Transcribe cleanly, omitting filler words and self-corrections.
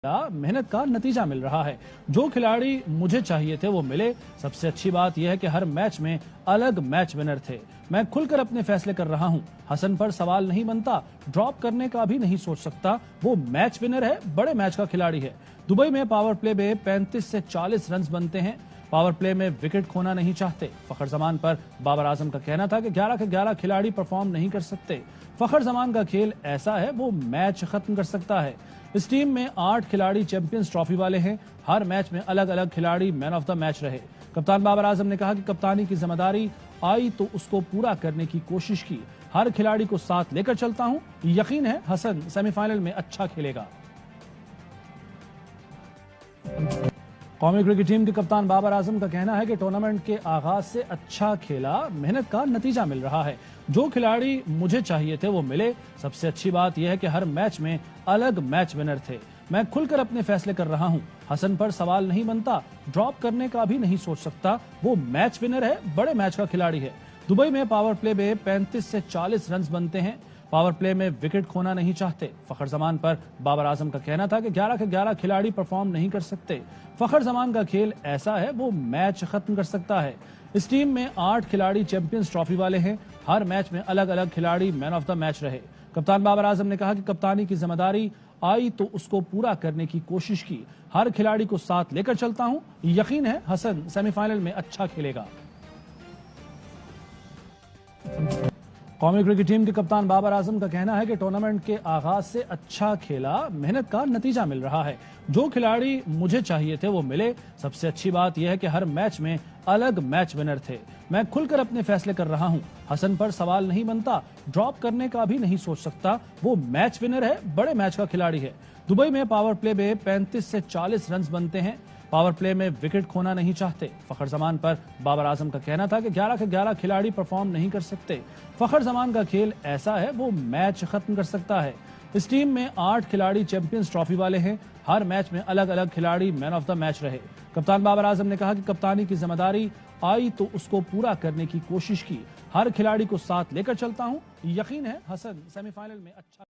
मेहनत का नतीजा मिल रहा है। जो खिलाड़ी मुझे चाहिए थे वो मिले। सबसे अच्छी बात यह है कि हर मैच में अलग मैच विनर थे। मैं खुलकर अपने फैसले कर रहा हूं। हसन पर सवाल नहीं बनता, ड्रॉप करने का भी नहीं सोच सकता। वो मैच विनर है, बड़े मैच का खिलाड़ी है। दुबई में पावर प्ले में 35 से 40 रन बनते हैं। पावर प्ले में विकेट खोना नहीं चाहते। फखर जमान पर बाबर आजम का कहना था कि 11 के 11 खिलाड़ी परफॉर्म नहीं कर सकते। फखर जमान का खेल ऐसा है, वो मैच खत्म कर सकता है। इस टीम में 8 खिलाड़ी चैंपियंस ट्रॉफी वाले हैं। हर मैच में अलग अलग खिलाड़ी मैन ऑफ द मैच रहे। कप्तान बाबर आजम ने कहा कि कप्तानी की जिम्मेदारी आई तो उसको पूरा करने की कोशिश की। हर खिलाड़ी को साथ लेकर चलता हूं। यकीन है हसन सेमीफाइनल में अच्छा खेलेगा। कौमी क्रिकेट टीम के कप्तान बाबर आजम का कहना है कि टूर्नामेंट के आगाज से अच्छा खेला, मेहनत का नतीजा मिल रहा है। जो खिलाड़ी मुझे चाहिए थे वो मिले। सबसे अच्छी बात यह है कि हर मैच में अलग मैच विनर थे। मैं खुलकर अपने फैसले कर रहा हूं। हसन पर सवाल नहीं बनता, ड्रॉप करने का भी नहीं सोच सकता। वो मैच विनर है, बड़े मैच का खिलाड़ी है। दुबई में पावर प्ले में 35 से 40 रन बनते हैं। पावर प्ले में विकेट खोना नहीं चाहते। फखर जमान पर बाबर आजम का कहना था कि 11 के 11 खिलाड़ी परफॉर्म नहीं कर सकते। फखर जमान का खेल ऐसा है, वो मैच खत्म कर सकता है। इस टीम में 8 खिलाड़ी चैंपियंस ट्रॉफी वाले हैं। हर मैच में अलग अलग खिलाड़ी मैन ऑफ द मैच रहे। कप्तान बाबर आजम ने कहा कि कप्तानी की जिम्मेदारी आई तो उसको पूरा करने की कोशिश की। हर खिलाड़ी को साथ लेकर चलता हूं। यकीन है हसन सेमीफाइनल में अच्छा खेलेगा। कौमी क्रिकेट टीम के कप्तान बाबर आजम का कहना है कि टूर्नामेंट के आगाज से अच्छा खेला, मेहनत का नतीजा मिल रहा है। जो खिलाड़ी मुझे चाहिए थे वो मिले। सबसे अच्छी बात यह है कि हर मैच में अलग मैच विनर थे। मैं खुलकर अपने फैसले कर रहा हूं। हसन पर सवाल नहीं बनता, ड्रॉप करने का भी नहीं सोच सकता। वो मैच विनर है, बड़े मैच का खिलाड़ी है। दुबई में पावर प्ले में 35 से 40 रन बनते हैं। पावर प्ले में विकेट खोना नहीं चाहते। फखर जमान पर बाबर आजम का कहना था कि 11 के 11 खिलाड़ी परफॉर्म नहीं कर सकते। फखर जमान का खेल ऐसा है, वो मैच खत्म कर सकता है। इस टीम में 8 खिलाड़ी चैंपियंस ट्रॉफी वाले हैं। हर मैच में अलग अलग खिलाड़ी मैन ऑफ द मैच रहे। कप्तान बाबर आजम ने कहा कि कप्तानी की जिम्मेदारी आई तो उसको पूरा करने की कोशिश की। हर खिलाड़ी को साथ लेकर चलता हूं। यकीन है हसन सेमीफाइनल में अच्छा